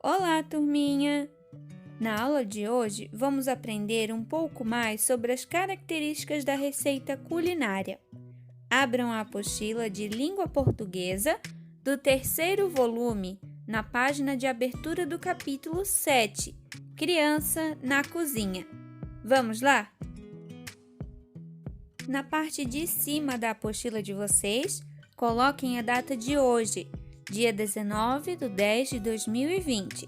Olá, turminha! Na aula de hoje, vamos aprender um pouco mais sobre as características da receita culinária. Abram a apostila de Língua Portuguesa do terceiro volume, na página de abertura do capítulo 7, Criança na Cozinha. Vamos lá? Na parte de cima da apostila de vocês, coloquem a data de hoje, dia 19/10/2020.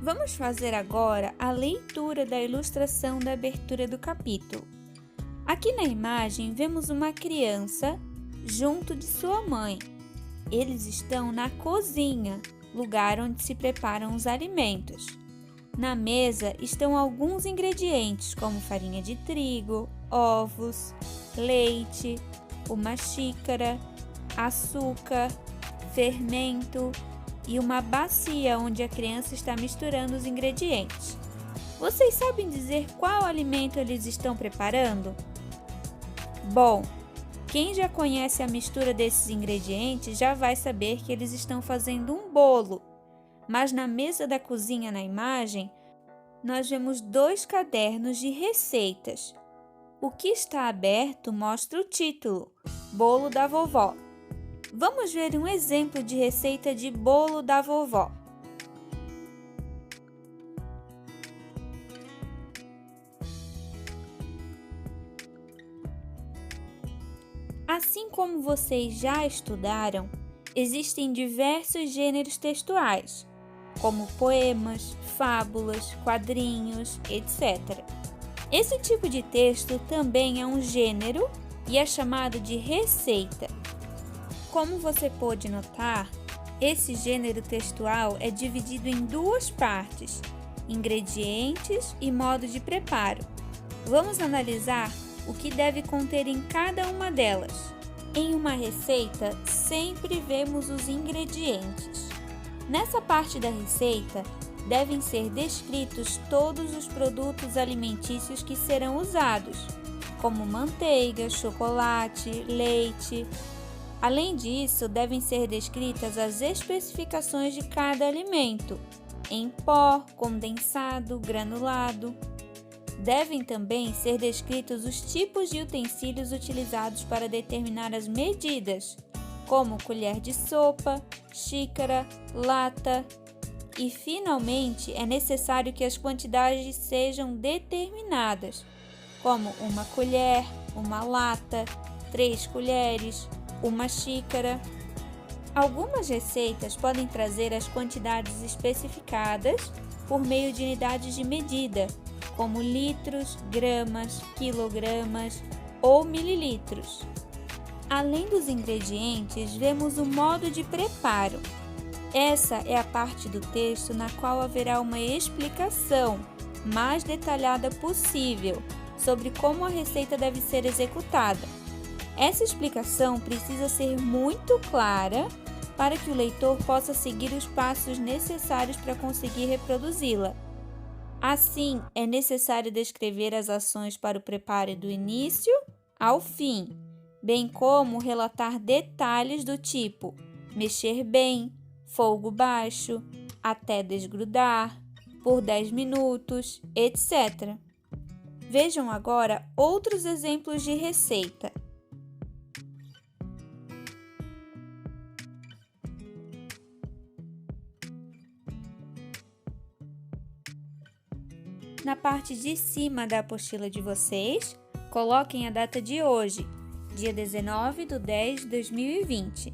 Vamos fazer agora a leitura da ilustração da abertura do capítulo. Aqui na imagem vemos uma criança junto de sua mãe. Eles estão na cozinha, lugar onde se preparam os alimentos. Na mesa estão alguns ingredientes como farinha de trigo, ovos, leite, uma xícara, açúcar, fermento e uma bacia onde a criança está misturando os ingredientes. Vocês sabem dizer qual alimento eles estão preparando? Bom, quem já conhece a mistura desses ingredientes já vai saber que eles estão fazendo um bolo. Mas na mesa da cozinha na imagem, nós vemos 2 cadernos de receitas. O que está aberto mostra o título, Bolo da Vovó. Vamos ver um exemplo de receita de bolo da vovó. Assim como vocês já estudaram, existem diversos gêneros textuais, como poemas, fábulas, quadrinhos, etc. Esse tipo de texto também é um gênero e é chamado de receita. Como você pôde notar, esse gênero textual é dividido em 2 partes, ingredientes e modo de preparo. Vamos analisar o que deve conter em cada uma delas. Em uma receita, sempre vemos os ingredientes. Nessa parte da receita, devem ser descritos todos os produtos alimentícios que serão usados, como manteiga, chocolate, leite. Além disso, devem ser descritas as especificações de cada alimento, em pó, condensado, granulado. Devem também ser descritos os tipos de utensílios utilizados para determinar as medidas, como colher de sopa, xícara, lata. E, finalmente, é necessário que as quantidades sejam determinadas, como uma colher, uma lata, 3 colheres, uma xícara. Algumas receitas podem trazer as quantidades especificadas por meio de unidades de medida, como litros, gramas, quilogramas ou mililitros. Além dos ingredientes, vemos o modo de preparo. Essa é a parte do texto na qual haverá uma explicação mais detalhada possível sobre como a receita deve ser executada. Essa explicação precisa ser muito clara para que o leitor possa seguir os passos necessários para conseguir reproduzi-la. Assim, é necessário descrever as ações para o preparo do início ao fim, bem como relatar detalhes do tipo mexer bem, fogo baixo, até desgrudar, por 10 minutos, etc. Vejam agora outros exemplos de receita. Na parte de cima da apostila de vocês, coloquem a data de hoje, dia 19/10/2020.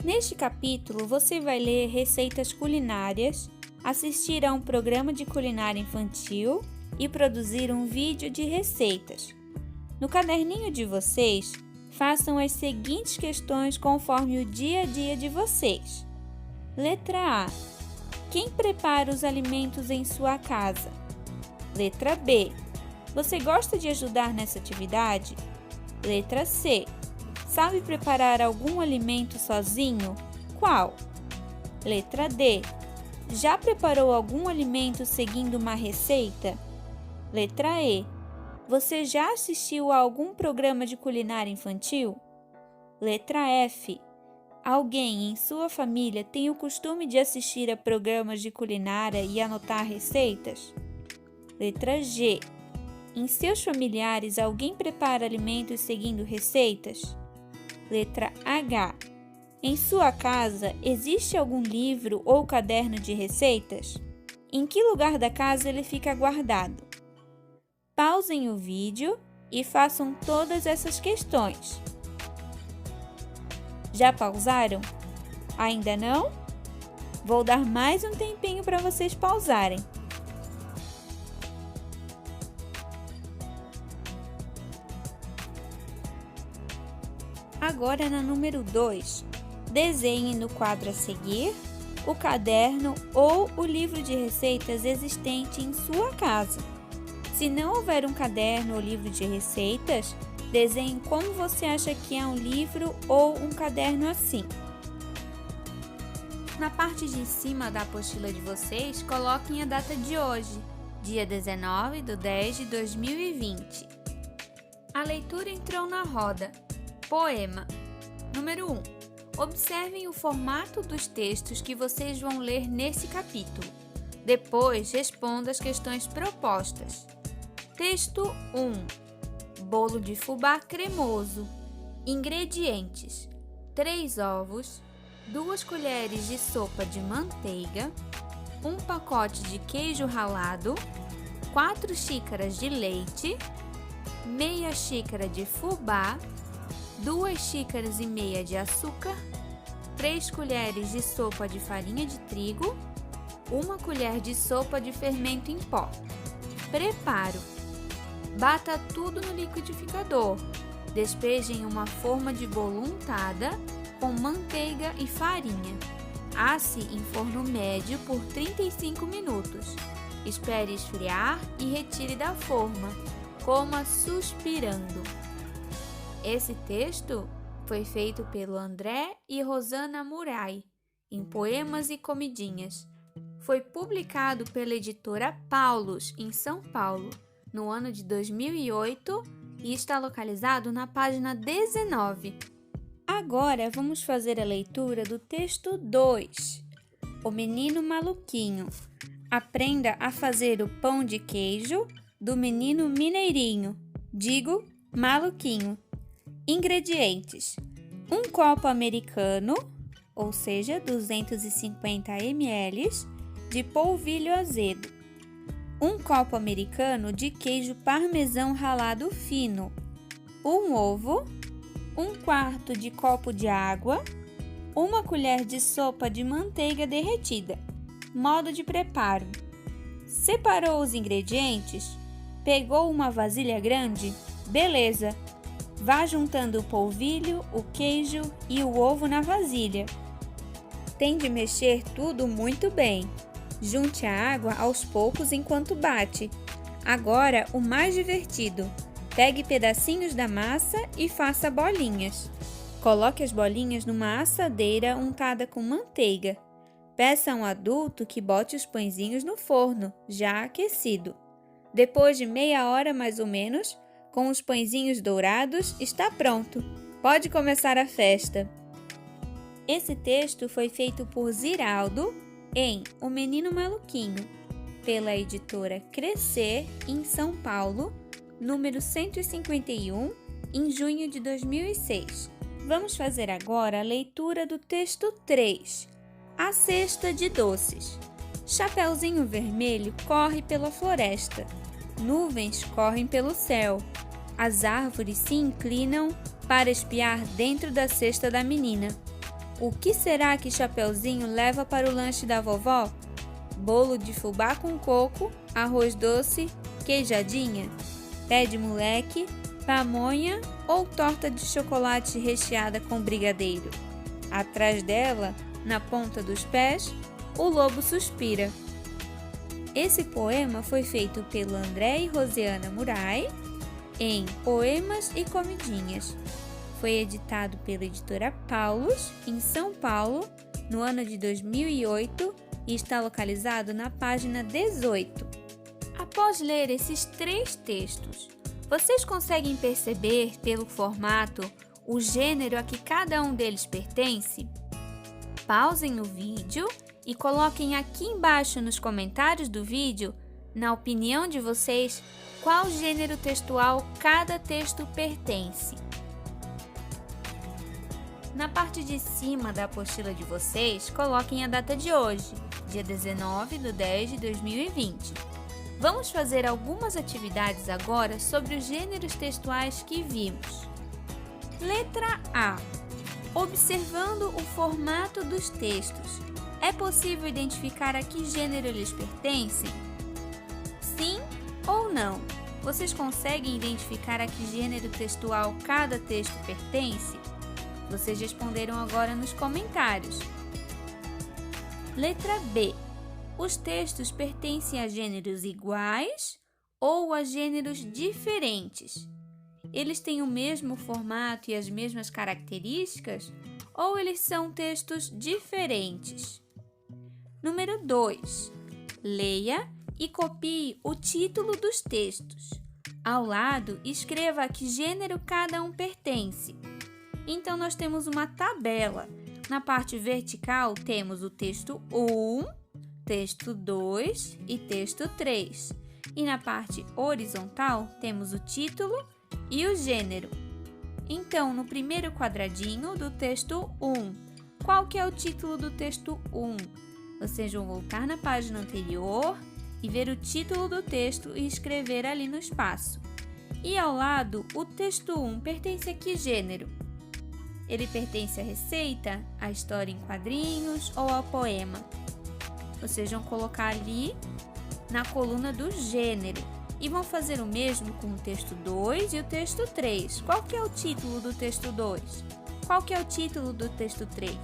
Neste capítulo, você vai ler receitas culinárias, assistir a um programa de culinária infantil e produzir um vídeo de receitas. No caderninho de vocês, façam as seguintes questões conforme o dia a dia de vocês. Letra A. Quem prepara os alimentos em sua casa? Letra B. Você gosta de ajudar nessa atividade? Letra C. Sabe preparar algum alimento sozinho? Qual? Letra D. Já preparou algum alimento seguindo uma receita? Letra E. Você já assistiu a algum programa de culinária infantil? Letra F. Alguém em sua família tem o costume de assistir a programas de culinária e anotar receitas? Letra G. Em seus familiares, alguém prepara alimentos seguindo receitas? Letra H. Em sua casa, existe algum livro ou caderno de receitas? Em que lugar da casa ele fica guardado? Pausem o vídeo e façam todas essas questões. Já pausaram? Ainda não? Vou dar mais um tempinho para vocês pausarem. Agora, na número 2, desenhe no quadro a seguir o caderno ou o livro de receitas existente em sua casa. Se não houver um caderno ou livro de receitas, desenhe como você acha que é um livro ou um caderno assim. Na parte de cima da apostila de vocês, coloquem a data de hoje, dia 19/10/2020. A leitura entrou na roda. Poema. Número 1. Observem o formato dos textos que vocês vão ler nesse capítulo. Depois, responda as questões propostas. Texto 1. Bolo de fubá cremoso. Ingredientes: 3 ovos, 2 colheres de sopa de manteiga, 1 pacote de queijo ralado, 4 xícaras de leite, meia xícara de fubá, 2 xícaras e meia de açúcar, 3 colheres de sopa de farinha de trigo, 1 colher de sopa de fermento em pó. Preparo: bata tudo no liquidificador. Despeje em uma forma de bolo untada com manteiga e farinha. Asse em forno médio por 35 minutos. Espere esfriar e retire da forma. Coma suspirando. Esse texto foi feito pelo André e Rosana Murai, em Poemas e Comidinhas. Foi publicado pela editora Paulus, em São Paulo, no ano de 2008 e está localizado na página 19. Agora vamos fazer a leitura do texto 2. O Menino Maluquinho. Aprenda a fazer o pão de queijo do menino mineirinho. Digo, maluquinho. Ingredientes: 1 copo americano, ou seja, 250 ml, de polvilho azedo. 1 copo americano de queijo parmesão ralado fino. 1 ovo, 1/4 de copo de água, 1 colher de sopa de manteiga derretida. Modo de preparo: separou os ingredientes? Pegou uma vasilha grande? Beleza! Vá juntando o polvilho, o queijo e o ovo na vasilha. Tem de mexer tudo muito bem. Junte a água aos poucos enquanto bate. Agora, o mais divertido. Pegue pedacinhos da massa e faça bolinhas. Coloque as bolinhas numa assadeira untada com manteiga. Peça a um adulto que bote os pãezinhos no forno, já aquecido. Depois de meia hora mais ou menos, com os pãezinhos dourados, está pronto. Pode começar a festa. Esse texto foi feito por Ziraldo em O Menino Maluquinho, pela editora Crescer, em São Paulo, número 151, em junho de 2006. Vamos fazer agora a leitura do texto 3. A cesta de doces. Chapeuzinho Vermelho corre pela floresta. Nuvens correm pelo céu. As árvores se inclinam para espiar dentro da cesta da menina. O que será que Chapeuzinho leva para o lanche da vovó? Bolo de fubá com coco, arroz doce, queijadinha, pé de moleque, pamonha ou torta de chocolate recheada com brigadeiro? Atrás dela, na ponta dos pés, o lobo suspira. Esse poema foi feito pelo André e Rosiana Murai em Poemas e Comidinhas. Foi editado pela editora Paulus, em São Paulo, no ano de 2008 e está localizado na página 18. Após ler esses 3 textos, vocês conseguem perceber pelo formato o gênero a que cada um deles pertence? Pausem o vídeo e coloquem aqui embaixo nos comentários do vídeo, na opinião de vocês, qual gênero textual cada texto pertence. Na parte de cima da apostila de vocês, coloquem a data de hoje, dia 19/10/2020. Vamos fazer algumas atividades agora sobre os gêneros textuais que vimos. Letra A. Observando o formato dos textos, é possível identificar a que gênero eles pertencem? Sim ou não? Vocês conseguem identificar a que gênero textual cada texto pertence? Vocês responderam agora nos comentários. Letra B. Os textos pertencem a gêneros iguais ou a gêneros diferentes? Eles têm o mesmo formato e as mesmas características? Ou eles são textos diferentes? Número 2. Leia e copie o título dos textos. Ao lado, escreva a que gênero cada um pertence. Então, nós temos uma tabela. Na parte vertical, temos o texto 1, texto 2 e texto 3. E na parte horizontal, temos o título e o gênero. Então, no primeiro quadradinho do texto 1, qual que é o título do texto 1? Vocês vão voltar na página anterior e ver o título do texto e escrever ali no espaço. E ao lado, o texto 1 pertence a que gênero? Ele pertence à receita, à história em quadrinhos ou ao poema? Vocês vão colocar ali na coluna do gênero. E vão fazer o mesmo com o texto 2 e o texto 3. Qual que é o título do texto 2? Qual que é o título do texto 3?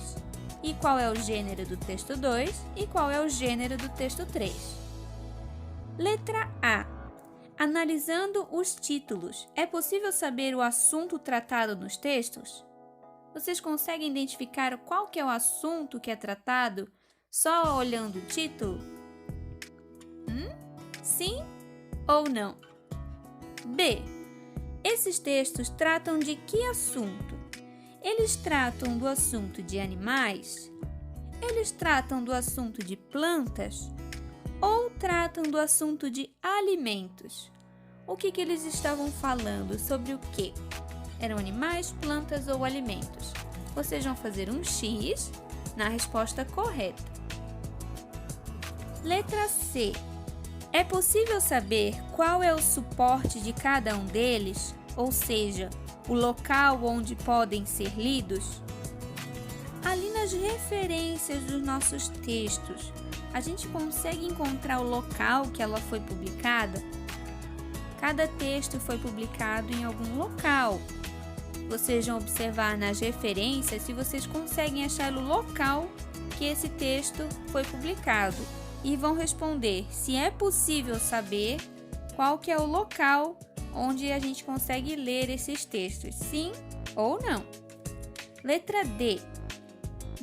E qual é o gênero do texto 2? E qual é o gênero do texto 3? Letra A. Analisando os títulos, é possível saber o assunto tratado nos textos? Vocês conseguem identificar qual que é o assunto que é tratado só olhando o título? Sim ou não? B. Esses textos tratam de que assunto? Eles tratam do assunto de animais? Eles tratam do assunto de plantas? Ou tratam do assunto de alimentos? O que eles estavam falando? Sobre o quê? Eram animais, plantas ou alimentos? Vocês vão fazer um X na resposta correta. Letra C. É possível saber qual é o suporte de cada um deles, ou seja, o local onde podem ser lidos? Ali nas referências dos nossos textos, a gente consegue encontrar o local que ela foi publicada? Cada texto foi publicado em algum local. Vocês vão observar nas referências se vocês conseguem achar o local que esse texto foi publicado. E vão responder se é possível saber qual que é o local onde a gente consegue ler esses textos, sim ou não. Letra D.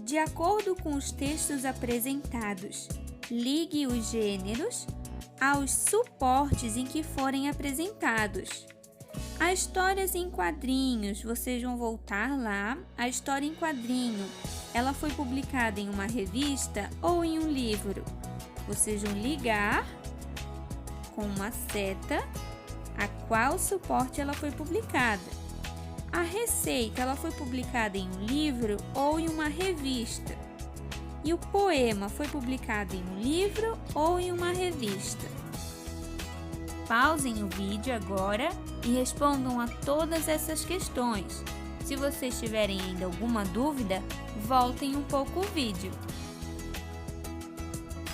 De acordo com os textos apresentados, ligue os gêneros aos suportes em que forem apresentados. As histórias em quadrinhos, vocês vão voltar lá. A história em quadrinho, ela foi publicada em uma revista ou em um livro? Vocês vão ligar com uma seta a qual suporte ela foi publicada. A receita, ela foi publicada em um livro ou em uma revista? E o poema foi publicado em um livro ou em uma revista? Pausem o vídeo agora e respondam a todas essas questões. Se vocês tiverem ainda alguma dúvida, voltem um pouco o vídeo.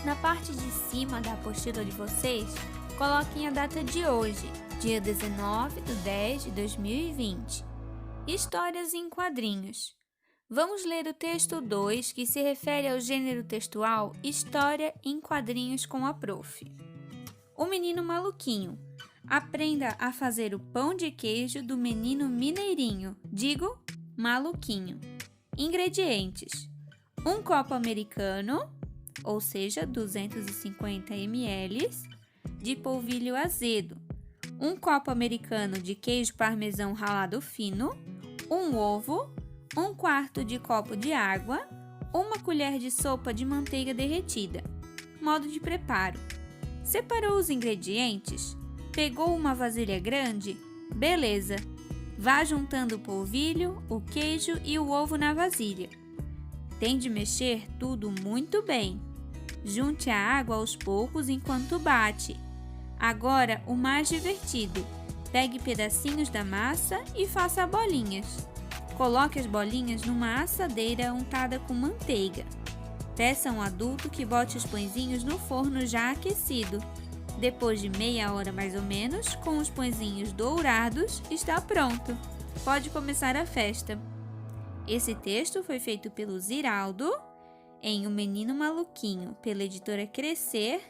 Na parte de cima da apostila de vocês, coloquem a data de hoje, dia 19/10/2020. Histórias em quadrinhos. Vamos ler o texto 2, que se refere ao gênero textual História em quadrinhos com a Prof. O menino maluquinho. Aprenda a fazer o pão de queijo do menino mineirinho. Digo, maluquinho. Ingredientes: um copo americano, ou seja, 250 ml, de polvilho azedo, um copo americano de queijo parmesão ralado fino, um ovo, um quarto de copo de água, 1 colher de sopa de manteiga derretida. Modo de preparo: separou os ingredientes? Pegou uma vasilha grande? Beleza! Vá juntando o polvilho, o queijo e o ovo na vasilha. Tem de mexer tudo muito bem. Junte a água aos poucos enquanto bate. Agora, o mais divertido: pegue pedacinhos da massa e faça bolinhas. Coloque as bolinhas numa assadeira untada com manteiga. Peça a um adulto que bote os pãezinhos no forno já aquecido. Depois de meia hora mais ou menos, com os pãezinhos dourados, está pronto. Pode começar a festa. Esse texto foi feito pelo Ziraldo em O Menino Maluquinho, pela editora Crescer,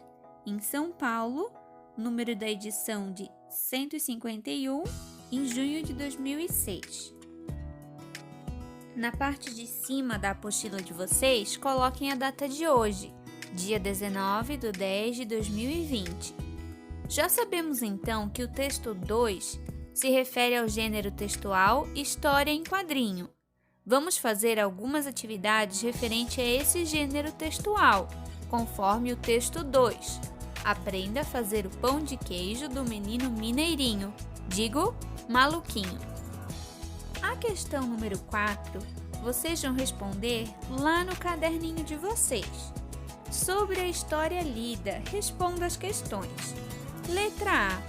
em São Paulo, número da edição de 151, em junho de 2006. Na parte de cima da apostila de vocês, coloquem a data de hoje, dia 19/10/2020. Já sabemos então que o texto 2 se refere ao gênero textual História em Quadrinho. Vamos fazer algumas atividades referente a esse gênero textual, conforme o texto 2. Aprenda a fazer o pão de queijo do menino mineirinho, digo, maluquinho. A questão número 4, vocês vão responder lá no caderninho de vocês. Sobre a história lida, responda as questões. Letra A: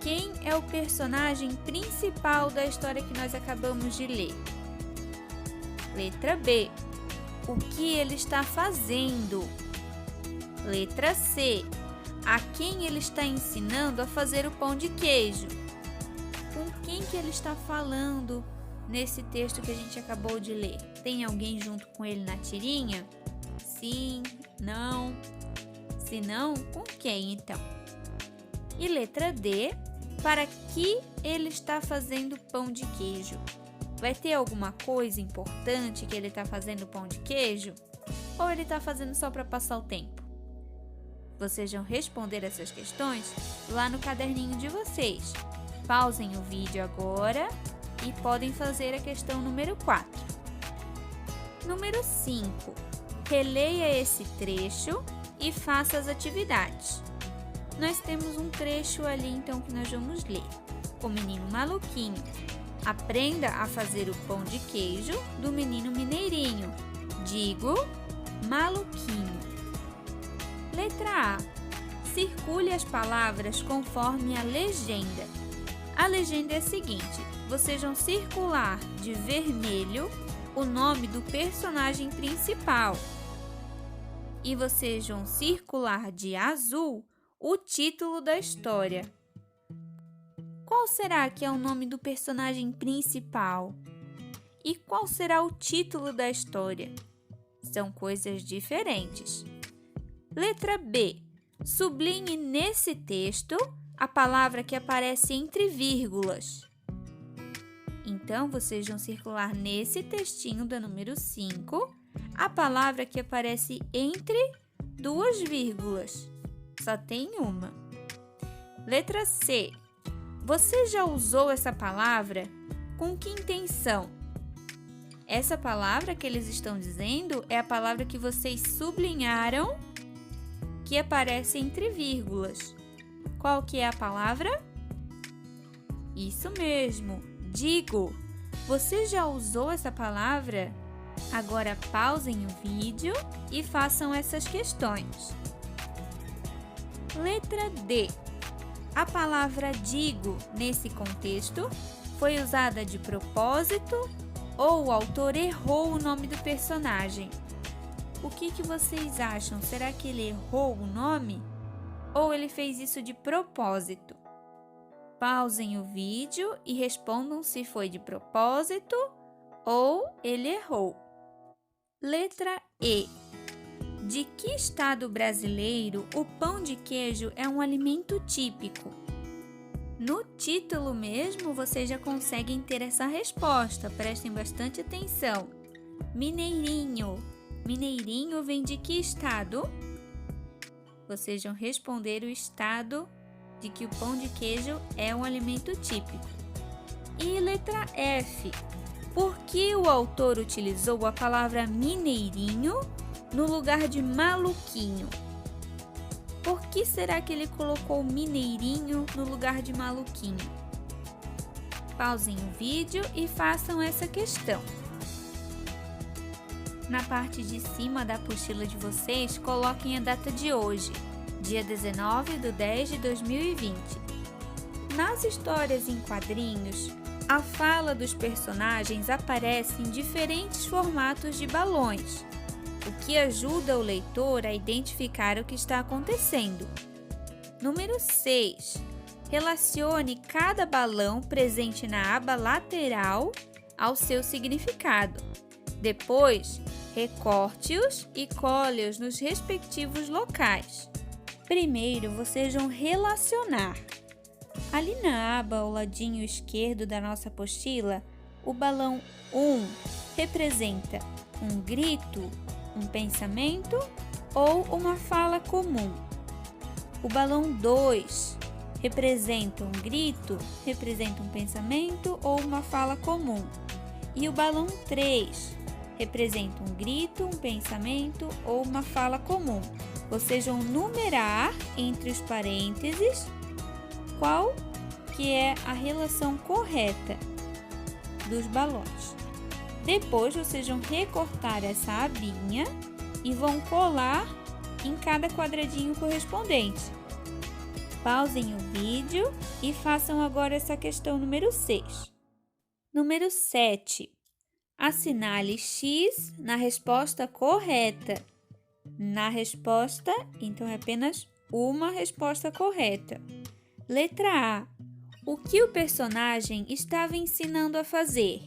quem é o personagem principal da história que nós acabamos de ler? Letra B: o que ele está fazendo? Letra C: a quem ele está ensinando a fazer o pão de queijo? Com quem que ele está falando nesse texto que a gente acabou de ler? Tem alguém junto com ele na tirinha? Sim, não. Se não, com quem então? E letra D: para que ele está fazendo pão de queijo? Vai ter alguma coisa importante que ele está fazendo pão de queijo? Ou ele está fazendo só para passar o tempo? Vocês vão responder essas questões lá no caderninho de vocês. Pausem o vídeo agora e podem fazer a questão número 4. Número 5. Releia esse trecho e faça as atividades. Nós temos um trecho ali então que nós vamos ler. O menino maluquinho. Aprenda a fazer o pão de queijo do menino mineirinho. Digo, maluquinho. Letra A. Circule as palavras conforme a legenda. A legenda é a seguinte: vocês vão circular de vermelho o nome do personagem principal e vocês vão circular de azul o título da história. Qual será que é o nome do personagem principal? E qual será o título da história? São coisas diferentes. Letra B. Sublinhe nesse texto a palavra que aparece entre vírgulas. Então, vocês vão circular nesse textinho da número 5 a palavra que aparece entre 2 vírgulas. Só tem uma. Letra C. Você já usou essa palavra? Com que intenção? Essa palavra que eles estão dizendo é a palavra que vocês sublinharam, que aparece entre vírgulas. Qual que é a palavra? Isso mesmo, digo. Você já usou essa palavra? Agora pausem o vídeo e façam essas questões. Letra D. A palavra digo, nesse contexto, foi usada de propósito ou o autor errou o nome do personagem? O que vocês acham? Será que ele errou o nome? Ou ele fez isso de propósito? Pausem o vídeo e respondam se foi de propósito ou ele errou. Letra E. De que estado brasileiro o pão de queijo é um alimento típico? No título mesmo, vocês já conseguem ter essa resposta. Prestem bastante atenção. Mineirinho. Mineirinho vem de que estado? Vocês vão responder o estado de que o pão de queijo é um alimento típico. E letra F. Por que o autor utilizou a palavra mineirinho no lugar de maluquinho? Por que será que ele colocou mineirinho no lugar de maluquinho? Pausem o vídeo e façam essa questão. Na parte de cima da apostila de vocês, coloquem a data de hoje, dia 19/10/2020. Nas histórias em quadrinhos, a fala dos personagens aparece em diferentes formatos de balões, o que ajuda o leitor a identificar o que está acontecendo. Número 6. Relacione cada balão presente na aba lateral ao seu significado. Depois, recorte-os e cole-os nos respectivos locais. Primeiro, vocês vão relacionar. Ali na aba ao ladinho esquerdo da nossa apostila, o balão 1 representa um grito, um pensamento ou uma fala comum. O balão 2 representa um grito, representa um pensamento ou uma fala comum. E o balão 3 representa um grito, um pensamento ou uma fala comum. Vocês vão numerar entre os parênteses qual que é a relação correta dos balões. Depois vocês vão recortar essa abinha e vão colar em cada quadradinho correspondente. Pausem o vídeo e façam agora essa questão número 6. Número 7. Assinale X na resposta correta. Na resposta, então é apenas uma resposta correta. Letra A. O que o personagem estava ensinando a fazer?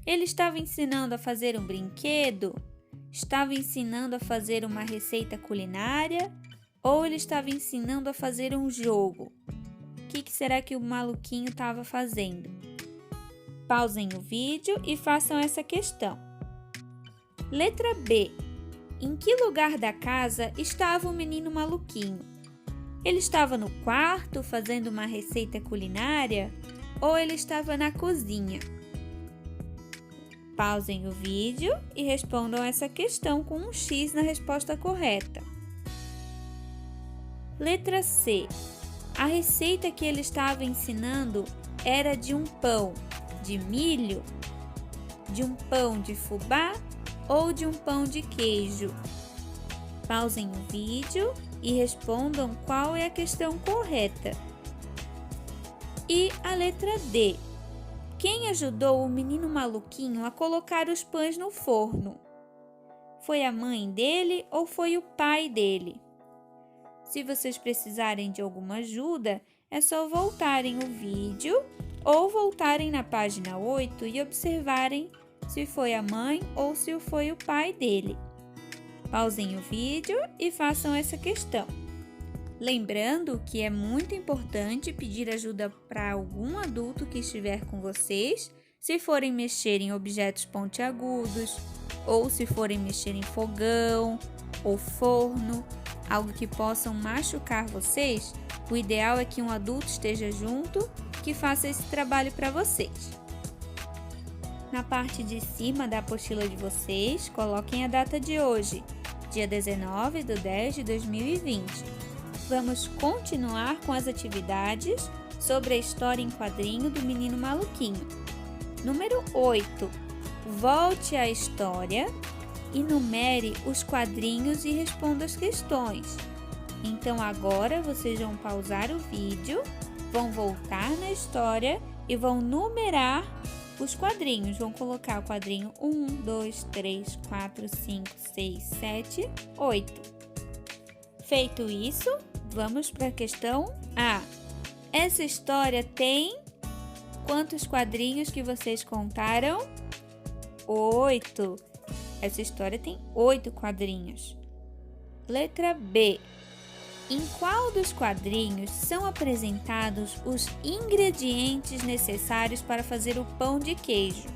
Ele estava ensinando a fazer um brinquedo? Estava ensinando a fazer uma receita culinária? Ou ele estava ensinando a fazer um jogo? O que será que o maluquinho estava fazendo? Pausem o vídeo e façam essa questão. Letra B. Em que lugar da casa estava o menino maluquinho? Ele estava no quarto fazendo uma receita culinária ou ele estava na cozinha? Pausem o vídeo e respondam essa questão com um X na resposta correta. Letra C. A receita que ele estava ensinando era de um pão de milho, de um pão de fubá ou de um pão de queijo? Pausem o vídeo e respondam qual é a questão correta. E a letra D. Quem ajudou o menino maluquinho a colocar os pães no forno? Foi a mãe dele ou foi o pai dele? Se vocês precisarem de alguma ajuda, é só voltarem o vídeo ou voltarem na página 8 e observarem se foi a mãe ou se foi o pai dele. Pausem o vídeo e façam essa questão. Lembrando que é muito importante pedir ajuda para algum adulto que estiver com vocês, se forem mexer em objetos pontiagudos, ou se forem mexer em fogão ou forno, algo que possam machucar vocês, o ideal é que um adulto esteja junto, que faça esse trabalho para vocês. Na parte de cima da apostila de vocês, coloquem a data de hoje, dia 19/10/2020. Vamos continuar com as atividades sobre a história em quadrinho do menino maluquinho. Número 8. Volte à história e numere os quadrinhos e responda as questões. Então agora vocês vão pausar o vídeo, vão voltar na história e vão numerar os quadrinhos. Vão colocar o quadrinho 1, 2, 3, 4, 5, 6, 7, 8. Feito isso, vamos para a questão A. Essa história tem quantos quadrinhos que vocês contaram? 8. Essa história tem 8 quadrinhos. Letra B. Em qual dos quadrinhos são apresentados os ingredientes necessários para fazer o pão de queijo?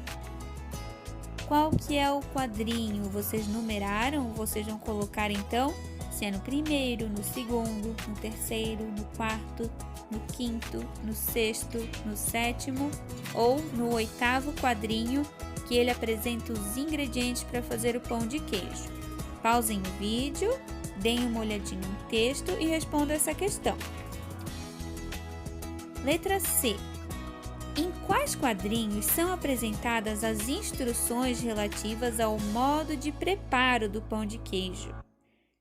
Qual que é o quadrinho? Vocês numeraram? Vocês vão colocar então se é no primeiro, no segundo, no terceiro, no quarto, no quinto, no sexto, no sétimo ou no 8º quadrinho porque ele apresenta os ingredientes para fazer o pão de queijo. Pausem o vídeo, deem uma olhadinha no texto e respondam essa questão. Letra C. Em quais quadrinhos são apresentadas as instruções relativas ao modo de preparo do pão de queijo?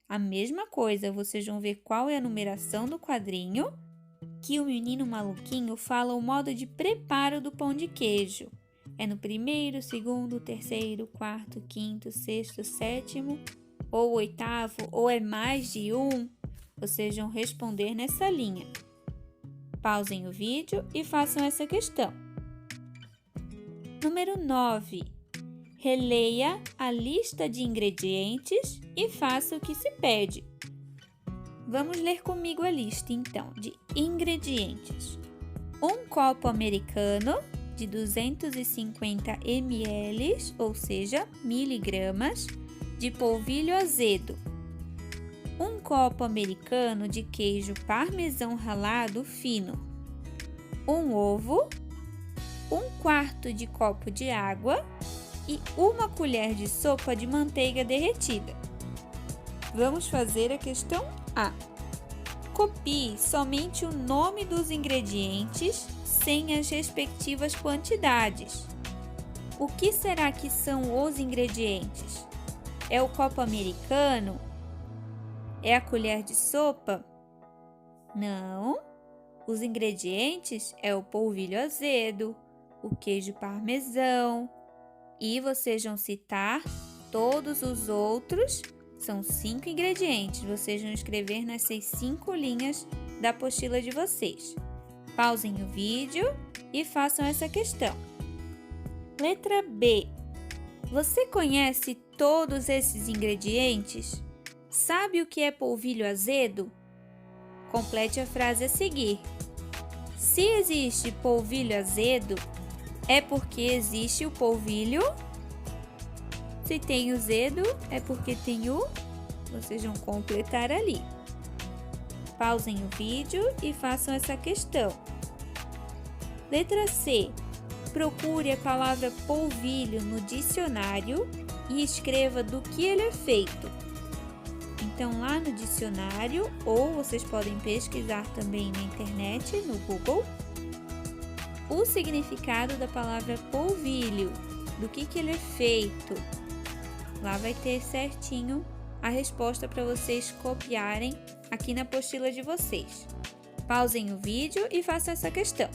A mesma coisa, vocês vão ver qual é a numeração do quadrinho, que o menino maluquinho fala o modo de preparo do pão de queijo. É no primeiro, segundo, terceiro, quarto, quinto, sexto, sétimo ou oitavo, ou é mais de um? Vocês vão responder nessa linha. Pausem o vídeo e façam essa questão. Número 9. Releia a lista de ingredientes e faça o que se pede. Vamos ler comigo a lista, então, de ingredientes. 1 copo americano de 250 ml, ou seja, miligramas, de polvilho azedo. 1 copo americano de queijo parmesão ralado fino. 1 ovo, 1/4 de copo de água e 1 colher de sopa de manteiga derretida. Vamos fazer a questão A. Copie somente o nome dos ingredientes sem as respectivas quantidades. O que será que são os ingredientes? É o copo americano? É a colher de sopa? Não. Os ingredientes é o polvilho azedo, o queijo parmesão, e vocês vão citar todos os outros. São 5 ingredientes. Vocês vão escrever nessas 5 linhas da apostila de vocês. Pausem o vídeo e façam essa questão. Letra B. Você conhece todos esses ingredientes? Sabe o que é polvilho azedo? Complete a frase a seguir. Se existe polvilho azedo, é porque existe o polvilho. Se tem o azedo, é porque tem o... Vocês vão completar ali. Pausem o vídeo e façam essa questão. Letra C. Procure a palavra polvilho no dicionário e escreva do que ele é feito. Então, lá no dicionário, ou vocês podem pesquisar também na internet, no Google, o significado da palavra polvilho, do que ele é feito. Lá vai ter certinho a resposta para vocês copiarem aqui na apostila de vocês. Pausem o vídeo e façam essa questão.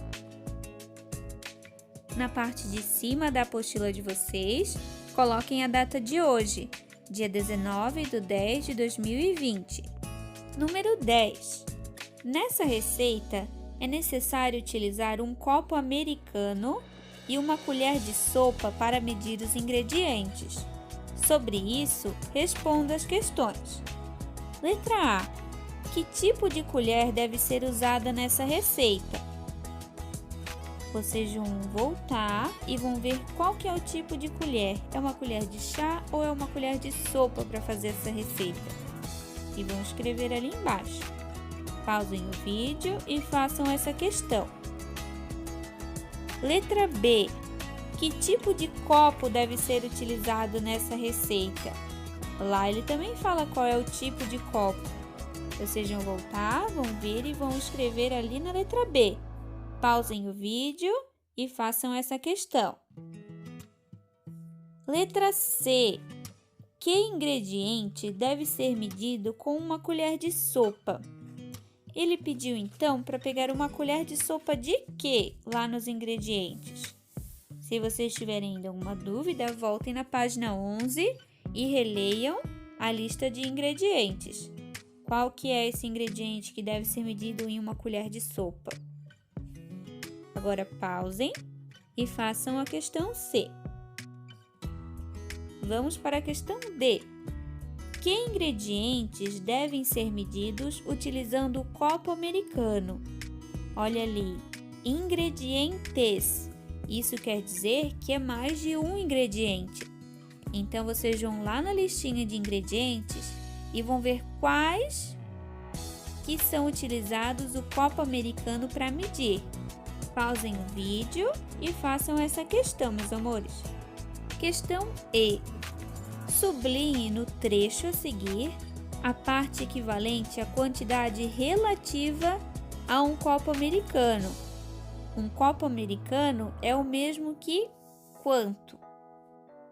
Na parte de cima da apostila de vocês, coloquem a data de hoje, dia 19/10/2020. Número 10. Nessa receita, é necessário utilizar 1 copo americano e 1 colher de sopa para medir os ingredientes. Sobre isso, responda as questões. Letra A. Que tipo de colher deve ser usada nessa receita? Vocês vão voltar e vão ver qual que é o tipo de colher. É uma colher de chá ou é uma colher de sopa para fazer essa receita? E vão escrever ali embaixo. Pausem o vídeo e façam essa questão. Letra B. Que tipo de copo deve ser utilizado nessa receita? Lá ele também fala qual é o tipo de copo. Vocês vão voltar, vão ver e vão escrever ali na letra B. Pausem o vídeo e façam essa questão. Letra C. Que ingrediente deve ser medido com 1 colher de sopa? Ele pediu então para pegar 1 colher de sopa de quê lá nos ingredientes? Se vocês tiverem ainda alguma dúvida, voltem na página 11 e releiam a lista de ingredientes. Qual que é esse ingrediente que deve ser medido em 1 colher de sopa? Agora pausem e façam a questão C. Vamos para a questão D. Que ingredientes devem ser medidos utilizando o copo americano? Olha ali, ingredientes. Isso quer dizer que é mais de um ingrediente. Então, vocês vão lá na listinha de ingredientes e vão ver quais que são utilizados o copo americano para medir. Pausem o vídeo e façam essa questão, meus amores. Questão E. Sublinhe no trecho a seguir a parte equivalente à quantidade relativa a um copo americano. Um copo americano é o mesmo que quanto?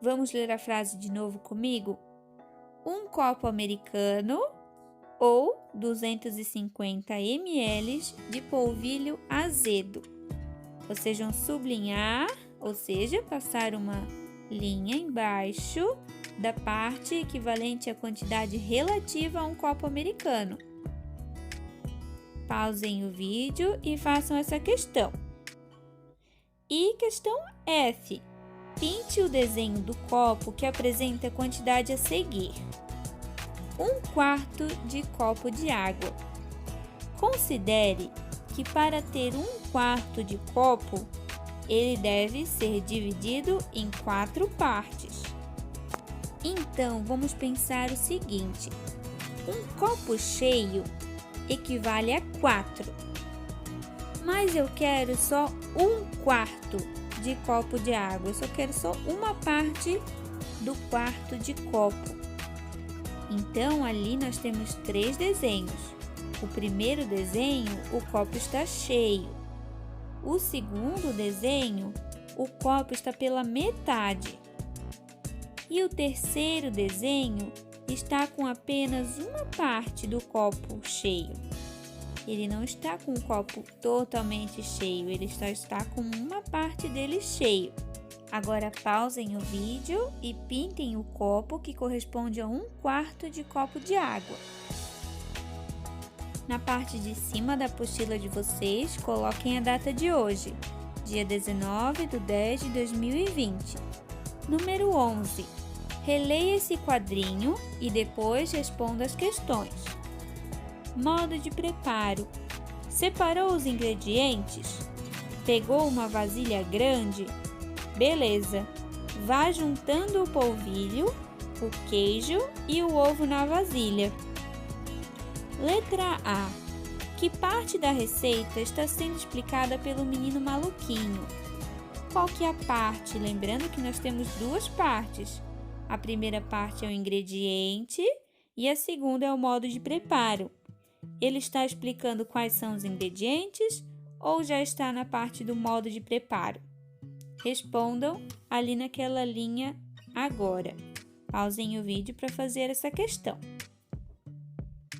Vamos ler a frase de novo comigo? Um copo americano ou 250 ml de polvilho azedo. Vocês vão sublinhar, ou seja, passar uma linha embaixo da parte equivalente à quantidade relativa a um copo americano. Pausem o vídeo e façam essa questão. E questão F. Pinte o desenho do copo que apresenta a quantidade a seguir. 1/4 de copo de água. Considere que para ter 1/4 de copo, ele deve ser dividido em 4 partes. Então, vamos pensar o seguinte: um copo cheio equivale a 4, mas eu quero só 1/4 de copo de água, eu só quero só uma parte do quarto de copo. Então, ali nós temos 3 desenhos. O primeiro desenho, o copo está cheio. O segundo desenho, o copo está pela metade. E o terceiro desenho está com apenas uma parte do copo cheio. Ele não está com o copo totalmente cheio, ele só está com uma parte dele cheio. Agora pausem o vídeo e pintem o copo que corresponde a 1/4 de copo de água. Na parte de cima da apostila de vocês, coloquem a data de hoje, dia 19/10/2020. Número 11. Releia esse quadrinho e depois responda as questões. Modo de preparo. Separou os ingredientes? Pegou uma vasilha grande? Beleza. Vá juntando o polvilho, o queijo e o ovo na vasilha. Letra A. Que parte da receita está sendo explicada pelo menino maluquinho? Qual que é a parte? Lembrando que nós temos 2 partes. A primeira parte é o ingrediente e a segunda é o modo de preparo. Ele está explicando quais são os ingredientes ou já está na parte do modo de preparo? Respondam ali naquela linha agora. Pausem o vídeo para fazer essa questão.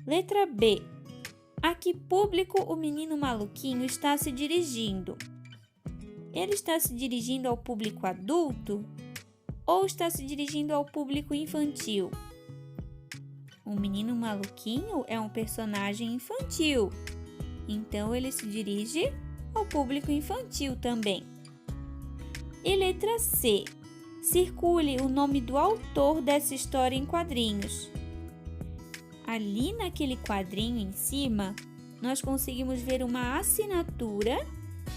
Letra B. A que público o menino maluquinho está se dirigindo? Ele está se dirigindo ao público adulto ou está se dirigindo ao público infantil? O menino maluquinho é um personagem infantil, então ele se dirige ao público infantil também. E letra C. Circule o nome do autor dessa história em quadrinhos. Ali naquele quadrinho em cima, nós conseguimos ver uma assinatura,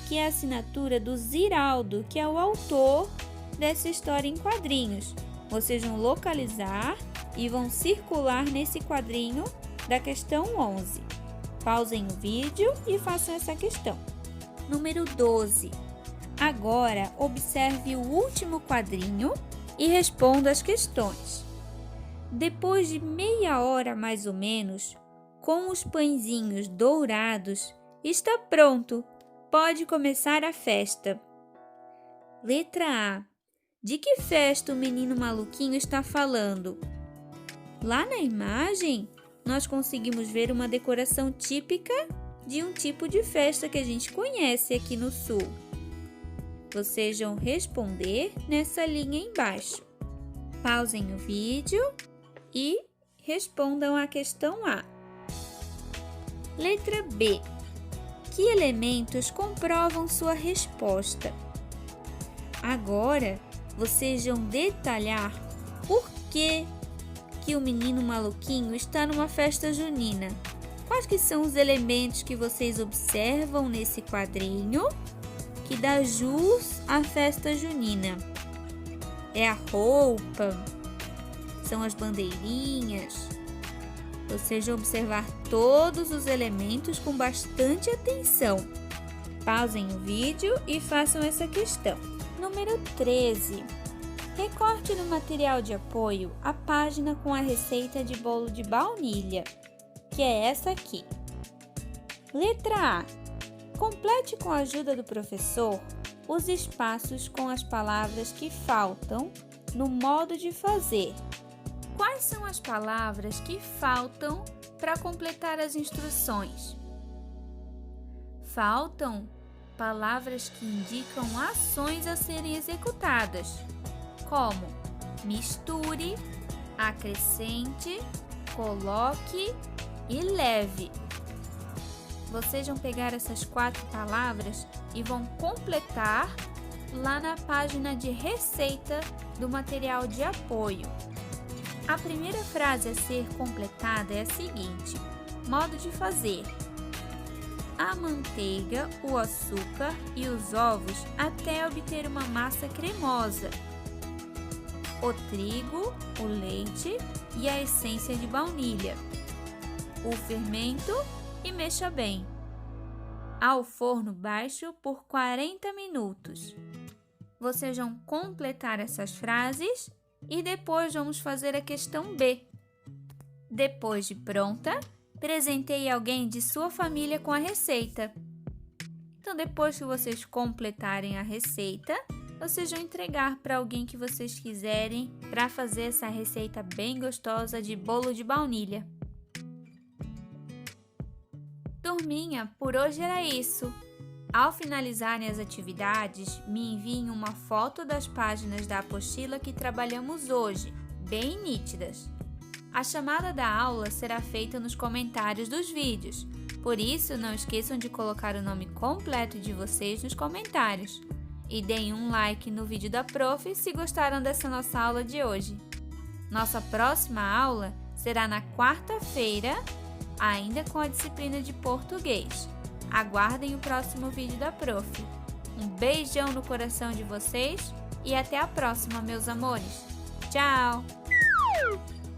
que é a assinatura do Ziraldo, que é o autor dessa história em quadrinhos. Vocês vão localizar e vão circular nesse quadrinho da questão 11. Pausem o vídeo e façam essa questão. Número 12. Agora, observe o último quadrinho e responda as questões. Depois de meia hora mais ou menos, com os pãezinhos dourados, está pronto. Pode começar a festa. Letra A. De que festa o menino maluquinho está falando? Lá na imagem, nós conseguimos ver uma decoração típica de um tipo de festa que a gente conhece aqui no Sul. Vocês vão responder nessa linha embaixo. Pausem o vídeo e respondam a questão A. Letra B. Que elementos comprovam sua resposta? Agora, vocês vão detalhar por que o menino maluquinho está numa festa junina. Quais que são os elementos que vocês observam nesse quadrinho que dá jus à festa junina? É a roupa? São as bandeirinhas? Vocês vão observar todos os elementos com bastante atenção. Pausem o vídeo e façam essa questão. Número 13. Recorte no material de apoio a página com a receita de bolo de baunilha, que é essa aqui. Letra A. Complete com a ajuda do professor os espaços com as palavras que faltam no modo de fazer. Quais são as palavras que faltam para completar as instruções? Faltam palavras que indicam ações a serem executadas, como misture, acrescente, coloque e leve. Vocês vão pegar essas 4 palavras e vão completar lá na página de receita do material de apoio. A primeira frase a ser completada é a seguinte: modo de fazer: a manteiga, o açúcar e os ovos até obter uma massa cremosa, o trigo, o leite e a essência de baunilha, o fermento e mexa bem. Ao forno baixo por 40 minutos. Vocês vão completar essas frases e depois vamos fazer a questão B. Depois de pronta, presenteie alguém de sua família com a receita. Então, depois que vocês completarem a receita, vocês vão entregar para alguém que vocês quiserem para fazer essa receita bem gostosa de bolo de baunilha. Turminha, por hoje era isso. Ao finalizarem as atividades, me enviem uma foto das páginas da apostila que trabalhamos hoje, bem nítidas. A chamada da aula será feita nos comentários dos vídeos, por isso não esqueçam de colocar o nome completo de vocês nos comentários. E deem um like no vídeo da prof se gostaram dessa nossa aula de hoje. Nossa próxima aula será na quarta-feira, ainda com a disciplina de português. Aguardem o próximo vídeo da prof. Um beijão no coração de vocês e até a próxima, meus amores. Tchau!